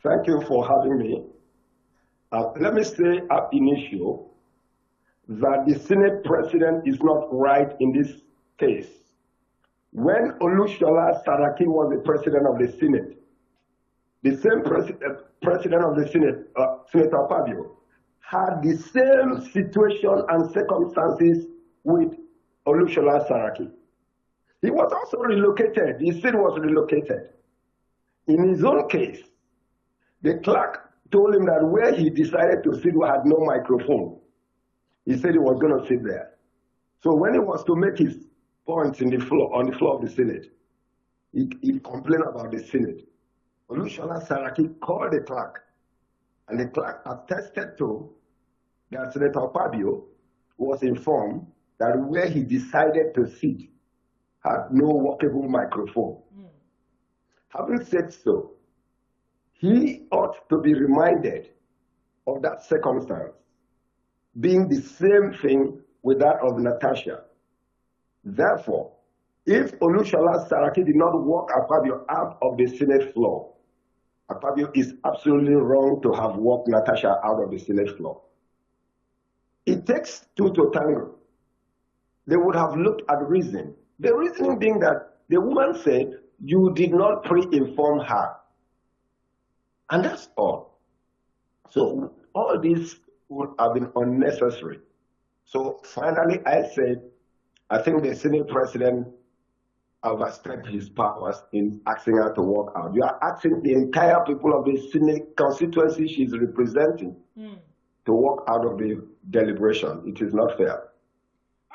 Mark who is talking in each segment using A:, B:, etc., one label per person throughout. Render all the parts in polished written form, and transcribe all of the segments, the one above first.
A: Thank you for having me. Let me say ab initio that the Senate President is not right in this case. When Olushola Saraki was the President of the Senate, the same President of the Senate, Senator Fabio, had the same situation and circumstances with Olushola Saraki. He was also relocated. He still was relocated. In his own case, the clerk told him that where he decided to sit had no microphone. He said he was going to sit there. So when he was to make his points on the floor of the Senate, he complained about the Senate. Olushola Saraki called the clerk, and the clerk attested to that Senator Fabio was informed that where he decided to sit had no workable microphone. Having said so, he ought to be reminded of that circumstance being the same thing with that of Natasha. Therefore, if Olushola Saraki did not walk Akpabio out of the Senate floor, Akpabio is absolutely wrong to have walked Natasha out of the Senate floor. It takes two to tango. They would have looked at reason. The reasoning being that the woman said, you did not pre-inform her. And that's all. So all this would have been unnecessary. So finally, I said, I think the Senate President overstepped his powers in asking her to walk out. You are asking the entire people of the Senate constituency she's representing to walk out of the deliberation. It is not fair.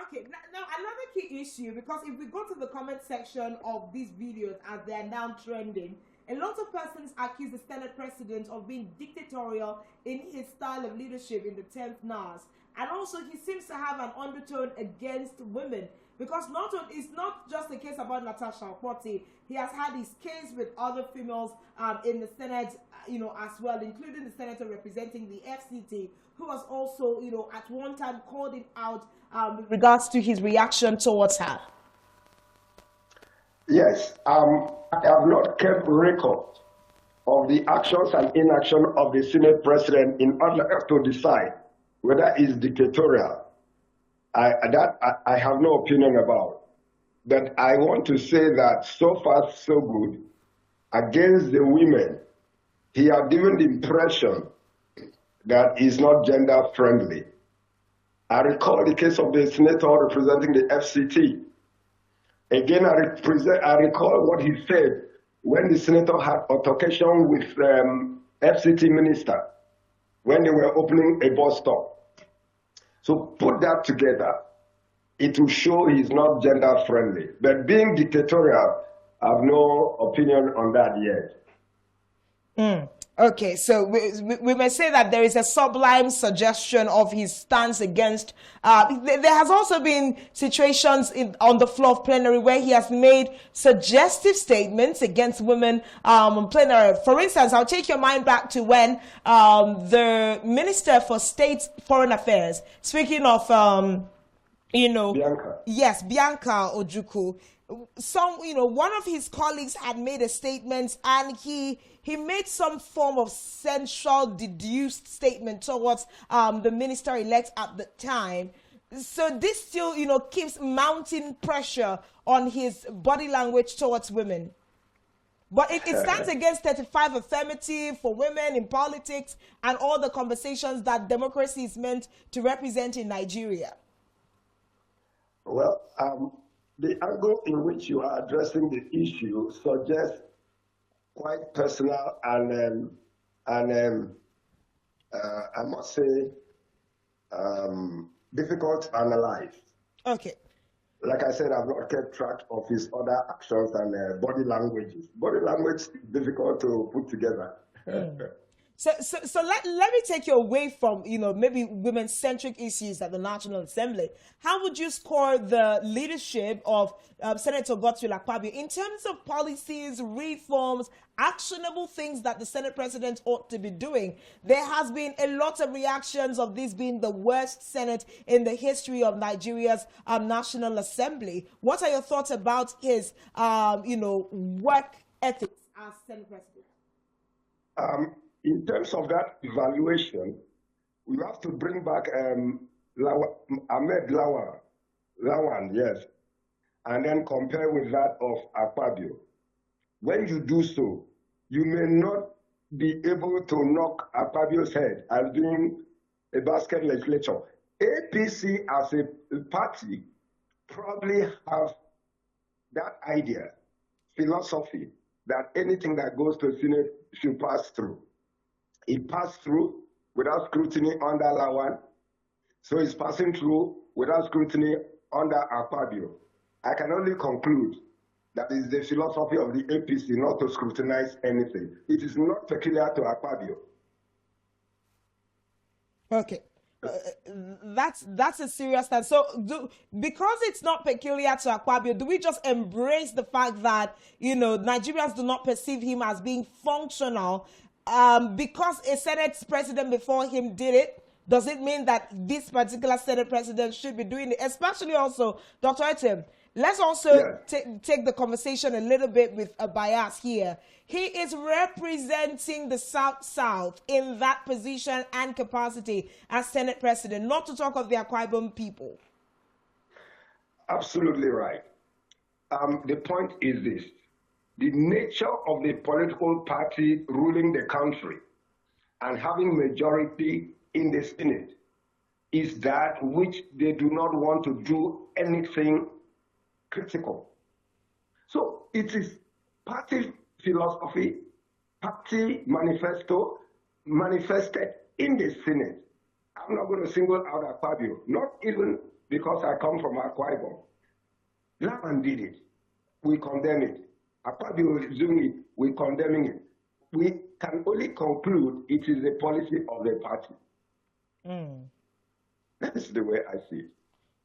B: Okay, now another key issue, because if we go to the comment section of these videos as they are now trending, a lot of persons accuse the Senate President of being dictatorial in his style of leadership in the 10th NAS. And also he seems to have an undertone against women, because it's not just a case about Natasha Okpoti. He has had his case with other females in the Senate, as well, including the senator representing the FCT, who was also, at one time called him out with regards to his reaction towards her.
A: Yes, I have not kept record of the actions and inaction of the Senate President in order to decide whether it's dictatorial. I have no opinion about. But I want to say that so far so good. Against the women, he has given the impression that he's not gender friendly. I recall the case of the senator representing the FCT. Again, I recall what he said when the senator had altercation with FCT minister when they were opening a bus stop. So put that together, it will show he's not gender friendly. But being dictatorial, I have no opinion on that yet.
B: Okay, so we may say that there is a sublime suggestion of his stance against. There has also been situations on the floor of plenary where he has made suggestive statements against women on plenary. For instance, I'll take your mind back to when the Minister for State Foreign Affairs, speaking of,
A: Bianca.
B: Yes, Bianca Ojukwu. One of his colleagues had made a statement, and he made some form of sensual deduced statement towards the minister-elect at the time. So this still, keeps mounting pressure on his body language towards women. But it stands against 35 affirmative for women in politics and all the conversations that democracy is meant to represent in Nigeria.
A: Well, the angle in which you are addressing the issue suggests quite personal and I must say difficult to analyze. Okay. Like I said, I've not kept track of his other actions and body languages. Body language is difficult to put together.
B: So let me take you away from, maybe women-centric issues at the National Assembly. How would you score the leadership of Senator Godswill Akpabio in terms of policies, reforms, actionable things that the Senate President ought to be doing? There has been a lot of reactions of this being the worst Senate in the history of Nigeria's National Assembly. What are your thoughts about his, work ethics as Senate President?
A: In terms of that evaluation, we have to bring back Ahmed Lawan, yes, and then compare with that of Akpabio. When you do so, you may not be able to knock Akpabio's head as doing a basket legislature. APC as a party probably have that idea, philosophy, that anything that goes to the Senate should pass through. It passed through without scrutiny under Lawan, so it's passing through without scrutiny under Akpabio. I can only conclude that is the philosophy of the APC not to scrutinize anything. It is not peculiar to Akpabio.
B: Okay. That's a serious thing. So, because it's not peculiar to Akpabio, do we just embrace the fact that, you know, Nigerians do not perceive him as being functional because a Senate president before him did it? Does it mean that this particular Senate president should be doing it? Especially also, Dr. Etim, let's also take the conversation a little bit with a bias here. He is representing the South in that position and capacity as Senate president, not to talk of the Akwa Ibom people.
A: Absolutely right. The point is this. The nature of the political party ruling the country and having majority in the Senate is that which they do not want to do anything critical. So it is party philosophy, party manifesto manifested in the Senate. I'm not going to single out Akpabio, not even because I come from Akwa Ibom. Lawan did it. We condemn it. Akpabio is doing it. We're condemning it. We can only conclude it is a policy of the party. That is the way I see it.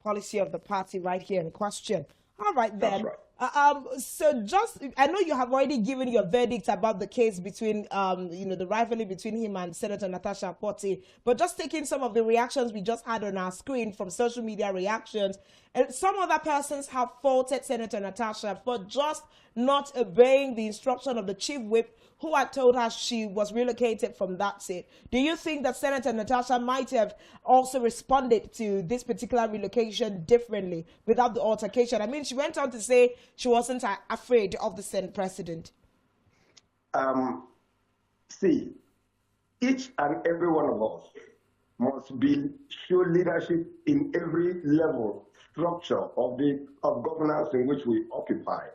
B: Policy of the party right here in question. All right, then.
A: That's right.
B: So I know you have already given your verdict about the case between, the rivalry between him and Senator Natasha Akpoti, but just taking some of the reactions we just had on our screen from social media reactions, and some other persons have faulted Senator Natasha for just not obeying the instruction of the chief whip who had told her she was relocated from that seat. Do you think that Senator Natasha might have also responded to this particular relocation differently without the altercation? I mean, she went on to say she wasn't afraid of the Senate president.
A: See, each and every one of us must show leadership in every level, structure of governance in which we occupy.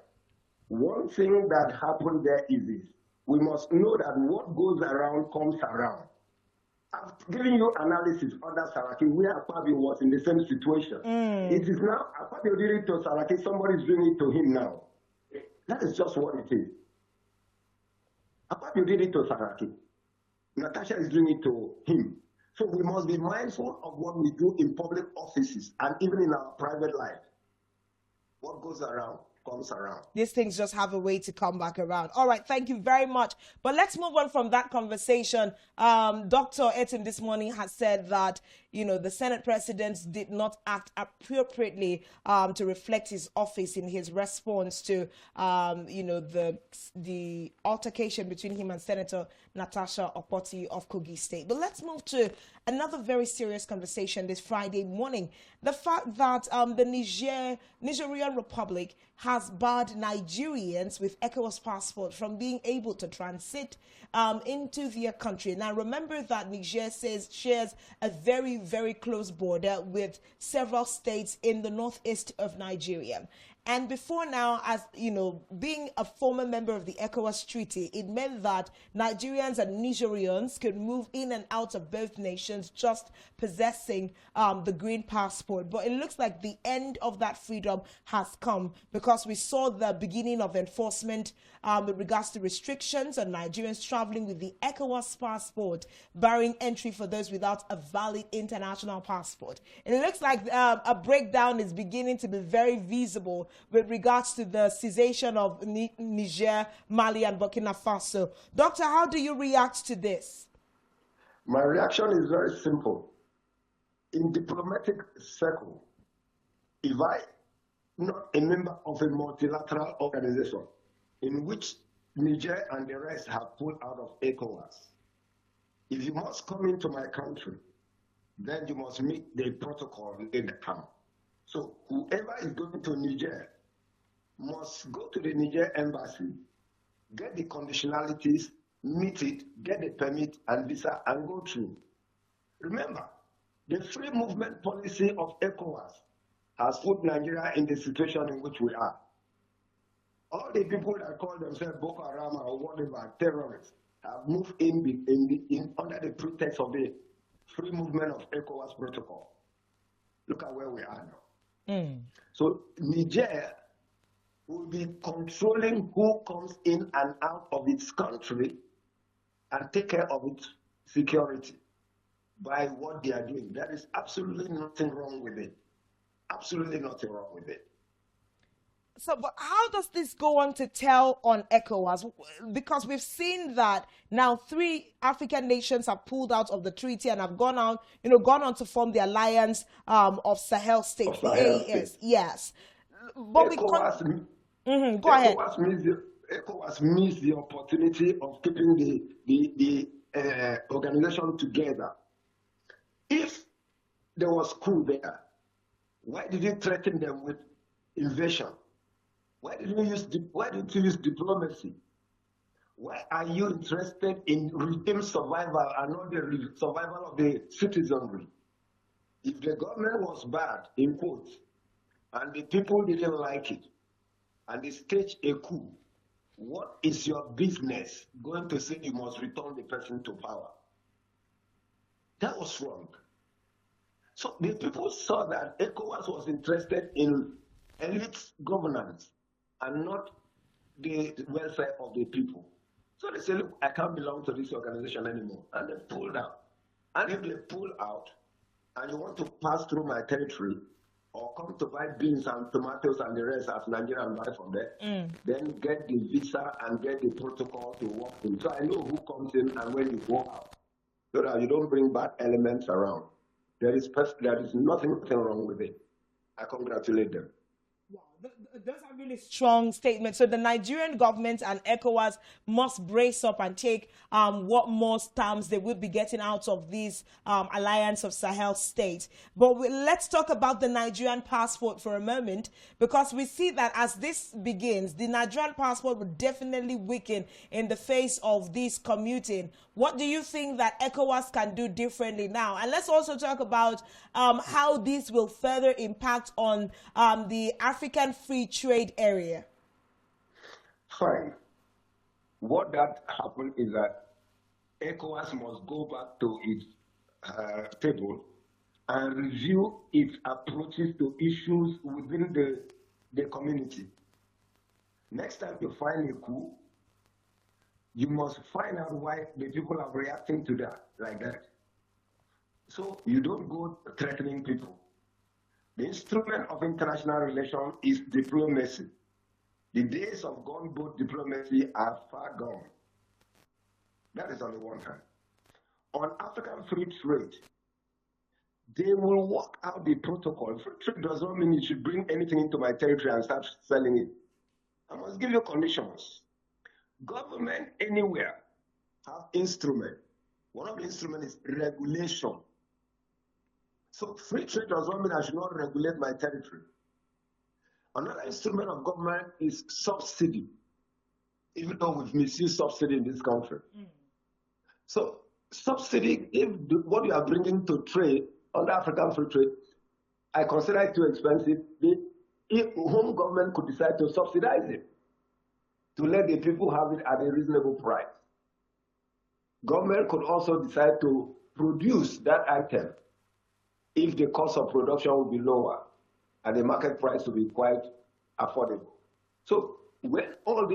A: One thing that happened there is this. We must know that what goes around comes around. I've given you analysis under Saraki where Akpabio was in the same situation. It is now, Akpabio did it to Saraki, somebody is doing it to him now. That is just what it is. Akpabio did it to Saraki. Natasha is doing it to him. So we must be mindful of what we do in public offices and even in our private life. What goes around comes around.
B: These things just have a way to come back around. All right, thank you very much. But let's move on from that conversation. Dr. Etim this morning has said that, the Senate president did not act appropriately to reflect his office in his response to, the altercation between him and Senator Natasha Akpoti of Kogi State. But let's move to another very serious conversation this Friday morning. The fact that the Nigerian Republic has barred Nigerians with ECOWAS passport from being able to transit into their country. Now, remember that Niger shares a very, very close border with several states in the northeast of Nigeria. And before now, as being a former member of the ECOWAS treaty, it meant that Nigerians and Nigerians could move in and out of both nations just possessing the green passport. But it looks like the end of that freedom has come because we saw the beginning of enforcement with regards to restrictions on Nigerians traveling with the ECOWAS passport, barring entry for those without a valid international passport. And it looks like a breakdown is beginning to be very visible with regards to the cessation of Niger, Mali, and Burkina Faso. Doctor, how do you react to this?
A: My reaction is very simple. In diplomatic circle, if I not a member of a multilateral organization in which Niger and the rest have pulled out of ECOWAS. If you must come into my country, then you must meet the protocol in the camp. So whoever is going to Niger must go to the Niger embassy, get the conditionalities, meet it, get the permit and visa, and go through. Remember, the free movement policy of ECOWAS has put Nigeria in the situation in which we are. All the people that call themselves Boko Haram or whatever, terrorists, have moved in under the pretext of the free movement of ECOWAS protocol. Look at where we are now. So Niger will be controlling who comes in and out of its country and take care of its security by what they are doing. There is absolutely nothing wrong with it. Absolutely nothing wrong with it.
B: So, but how does this go on to tell on ECOWAS? Because we've seen that now 3 African nations have pulled out of the treaty and have gone on to form the Alliance of Sahel States, the AES. Yes. But
A: ECOWAS,
B: go ahead.
A: ECOWAS missed the opportunity of keeping the organization together. If there was coup there, why did you threaten them with invasion? Why didn't you use diplomacy? Why are you interested in regime survival and not the survival of the citizenry? If the government was bad, in quotes, and the people didn't like it, and they staged a coup, what is your business going to say you must return the person to power? That was wrong. So the people saw that ECOWAS was interested in elite governance and not the welfare of the people. So they said, look, I can't belong to this organization anymore. And they pulled out. And if they pull out and you want to pass through my territory or come to buy beans and tomatoes and the rest as Nigeria and buy from there, then get the visa and get the protocol to work in. So I know who comes in and when you go out, so that you don't bring bad elements around. There is nothing wrong with it. I congratulate them.
B: Wow, those are really strong statements. So the Nigerian government and ECOWAS must brace up and take what more stamps they will be getting out of this Alliance of Sahel States. But let's talk about the Nigerian passport for a moment, because we see that as this begins, the Nigerian passport will definitely weaken in the face of this commuting. What do you think that ECOWAS can do differently now? And let's also talk about how this will further impact on the African free trade area.
A: Fine. What that happened is that ECOWAS must go back to its table and review its approaches to issues within the community. Next time you find a coup, you must find out why the people are reacting to that like that. So you don't go threatening people. The instrument of international relations is diplomacy. The days of gunboat diplomacy are far gone. That is on the one hand. On African free trade, they will work out the protocol. Free trade does not mean you should bring anything into my territory and start selling it. I must give you conditions. Government anywhere have instrument. One of the instruments is regulation. So free trade does not mean I should not regulate my territory. Another instrument of government is subsidy, even though we've misused subsidy in this country. So subsidy, if what you are bringing to trade under African free trade, I consider it too expensive, if home government could decide to subsidize it, to let the people have it at a reasonable price. Government could also decide to produce that item if the cost of production will be lower and the market price will be quite affordable. So when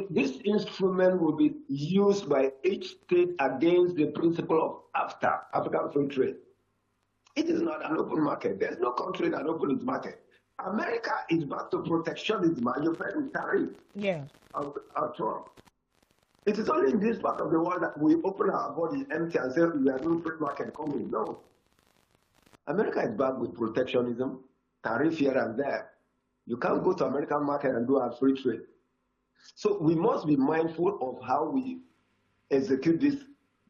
A: this instrument will be used by each state against the principle of AFTA, African Free Trade, it is not an open market. There's no country that opens its market. America is back to protectionism, and you've heard with tariff.
B: Yeah.
A: Trump. It is only in this part of the world that we open our body empty and say we are doing free market coming. No. America is back with protectionism, tariff here and there. You can't go to American market and do a free trade. So we must be mindful of how we execute these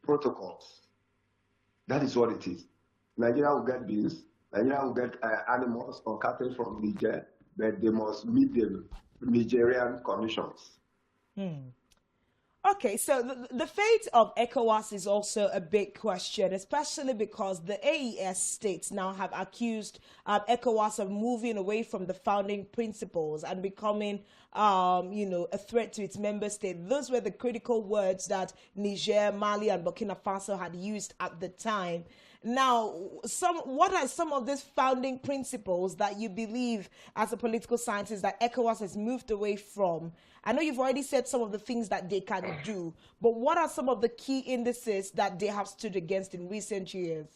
A: protocols. That is what it is. Nigeria will get beans, Nigeria will get animals or cattle from Niger, but they must meet the Nigerian conditions.
B: Okay, so the fate of ECOWAS is also a big question, especially because the AES states now have accused ECOWAS of moving away from the founding principles and becoming, a threat to its member state. Those were the critical words that Niger, Mali, and Burkina Faso had used at the time. Now, what are some of these founding principles that you believe, as a political scientist, that ECOWAS has moved away from? I know you've already said some of the things that they can do, but what are some of the key indices that they have stood against in recent years?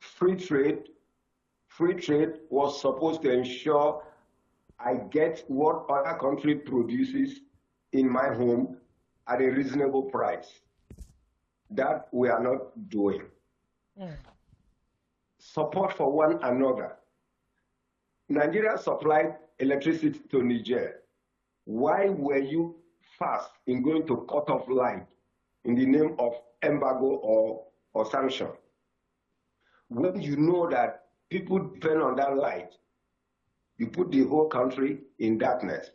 A: Free trade. Free trade was supposed to ensure I get what other country produces in my home at a reasonable price. That we are not doing. Support for one another. Nigeria supplied electricity to Niger. Why were you fast in going to cut off light in the name of embargo or sanction? When you know that people depend on that light, you put the whole country in darkness.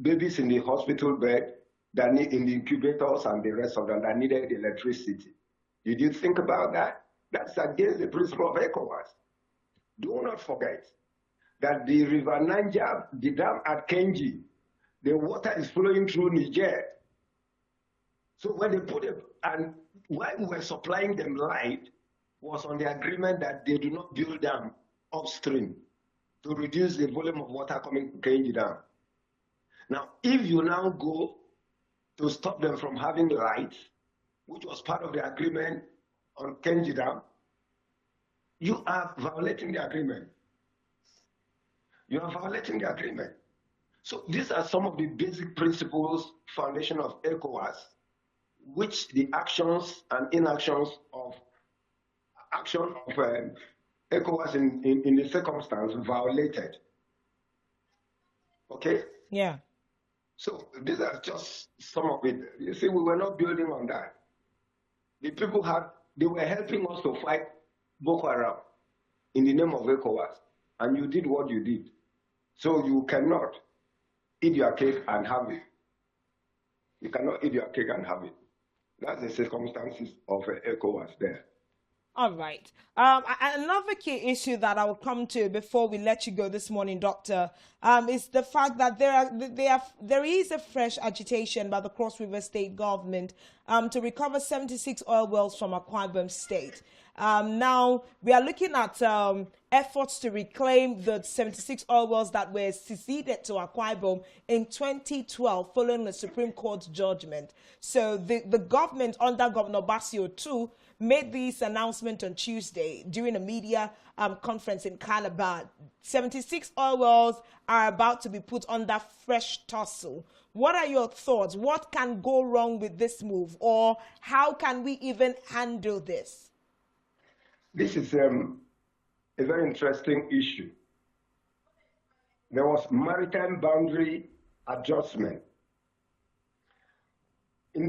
A: Babies in the hospital bed, that need in the incubators, and the rest of them that needed electricity. Did you think about that? That's against the principle of ECOWAS. Do not forget that the River Niger, the dam at Kenji, the water is flowing through Niger. So when they put it, and while we were supplying them light, was on the agreement that they do not build dam upstream to reduce the volume of water coming to Kenji Dam. Now, if you now go to stop them from having light, which was part of the agreement on Kenji Dam, you are violating the agreement. You are violating the agreement. So these are some of the basic principles, foundation of ECOWAS, which the actions and inactions of ECOWAS in the circumstance violated. Okay?
B: Yeah.
A: So these are just some of it. You see, we were not building on that. The people they were helping us to fight Boko Haram in the name of ECOWAS, and you did what you did. So you cannot eat your cake and have it. You cannot eat your cake and have it. That's the circumstances of ECOWAS there.
B: All right. Another key issue that I will come to before we let you go this morning, Doctor, is the fact that there is a fresh agitation by the Cross River State government to recover 76 oil wells from Akwa Ibom State. Now, we are looking at efforts to reclaim the 76 oil wells that were ceded to Akwa Ibom in 2012 following the Supreme Court judgment. So the government under Governor Basio too made this announcement on Tuesday during a media conference in Calabar. 76 oil wells are about to be put under fresh tussle. What are your thoughts? What can go wrong with this move, or how can we even handle this?
A: This is a very interesting issue. There was maritime boundary adjustment.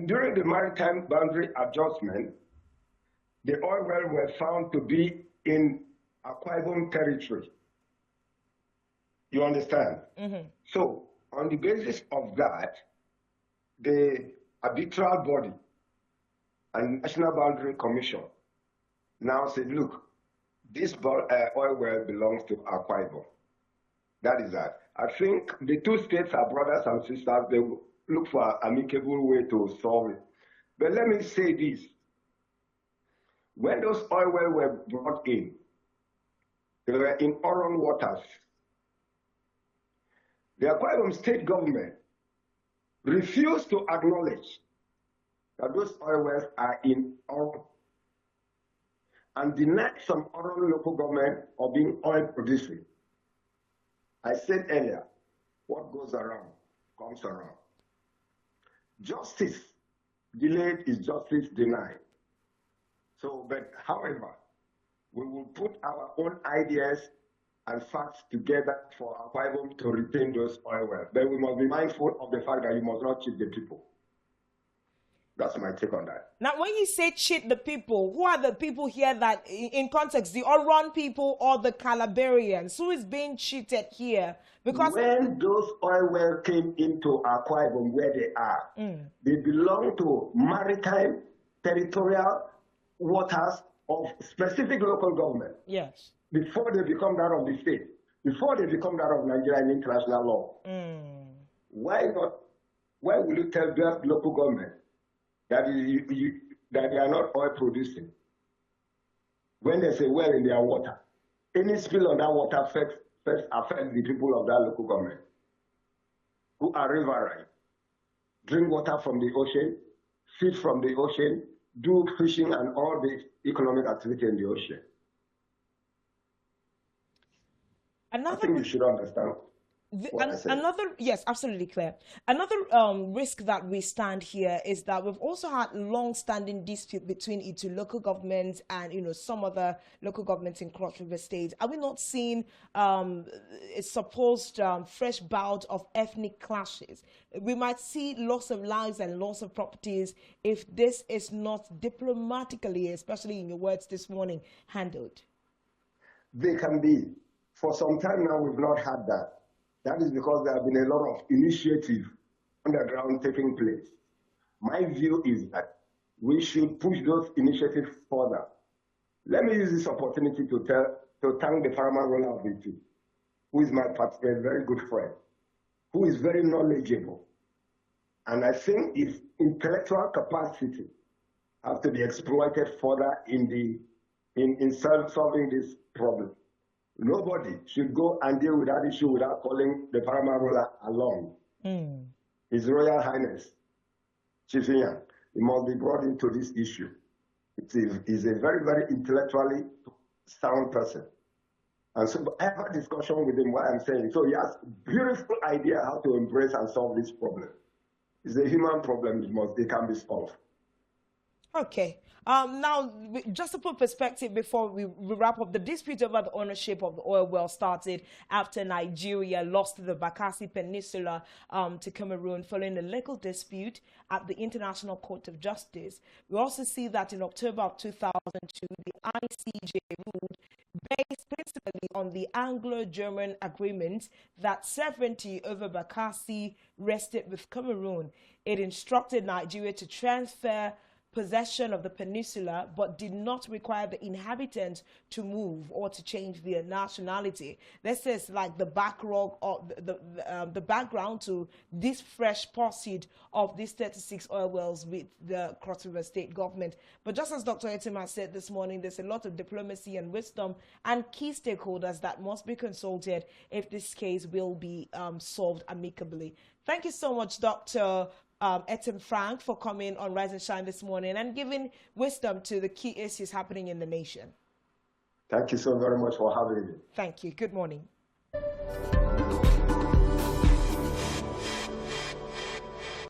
A: During the maritime boundary adjustment, the oil wells were found to be in Akwa Ibom territory. You understand? Mm-hmm. So, on the basis of that, the arbitral body and National Boundary Commission now said, look, this oil well belongs to Akwa Ibom. That is that. I think the two states are brothers and sisters. They will look for an amicable way to solve it. But let me say this. When those oil wells were brought in, they were in Oron waters. The Akwa Ibom state government refused to acknowledge that those oil wells are in Oron and denied some Oron local government of being oil producing. I said earlier, what goes around comes around. Justice delayed is justice denied. So, but however, we will put our own ideas and facts together for Akwa Ibom to retain those oil wells. But we must be mindful of the fact that you must not cheat the people. That's my take on that.
B: Now, when you say cheat the people, who are the people here that, in context, the Oron people or the Calabarians? Who is being cheated here? Because
A: when those oil wells came into Akwa Ibom where they are, they belong to maritime territorial waters of specific local government.
B: Yes.
A: Before they become that of the state, before they become that of Nigerian international law. Why not? Why will you tell that local government that that they are not oil producing when there's a well in their water? Any spill on that water first affects the people of that local government who are riverine, drink water from the ocean, feed from the ocean, do fishing and all the economic activity in the ocean. I think you should understand.
B: Yes, absolutely clear. Another risk that we stand here is that we've also had long-standing dispute between Itu local governments and some other local governments in Cross River State. Are we not seeing a supposed fresh bout of ethnic clashes? We might see loss of lives and loss of properties if this is not diplomatically, especially in your words this morning, handled.
A: They can be. For some time now, we've not had that. That is because there have been a lot of initiative on the ground taking place. My view is that we should push those initiatives further. Let me use this opportunity to thank the paramount ruler of the two, who is my partner, a very good friend, who is very knowledgeable. And I think his intellectual capacity has to be exploited further in solving this problem. Nobody should go and deal with that issue without calling the paramount ruler along. His Royal Highness, Chief Ian, he must be brought into this issue. He's a very, very intellectually sound person. And so I have a discussion with him while I'm saying, so he has a beautiful idea how to embrace and solve this problem. It's a human problem, it can be solved.
B: Okay. Now, just to put perspective before we wrap up, the dispute over the ownership of the oil well started after Nigeria lost the Bakassi Peninsula to Cameroon following a legal dispute at the International Court of Justice. We also see that in October of 2002, the ICJ ruled based principally on the Anglo-German agreement that sovereignty over Bakassi rested with Cameroon. It instructed Nigeria to transfer possession of the peninsula, but did not require the inhabitants to move or to change their nationality. This is like the background to this fresh pursuit of these 36 oil wells with the Cross River State government. But just as Dr. Etima said this morning, there's a lot of diplomacy and wisdom and key stakeholders that must be consulted if this case will be solved amicably. Thank you so much, Dr. Etim Frank, for coming on Rise and Shine this morning and giving wisdom to the key issues happening in the nation.
A: Thank you so very much for having me.
B: Thank you. Good morning.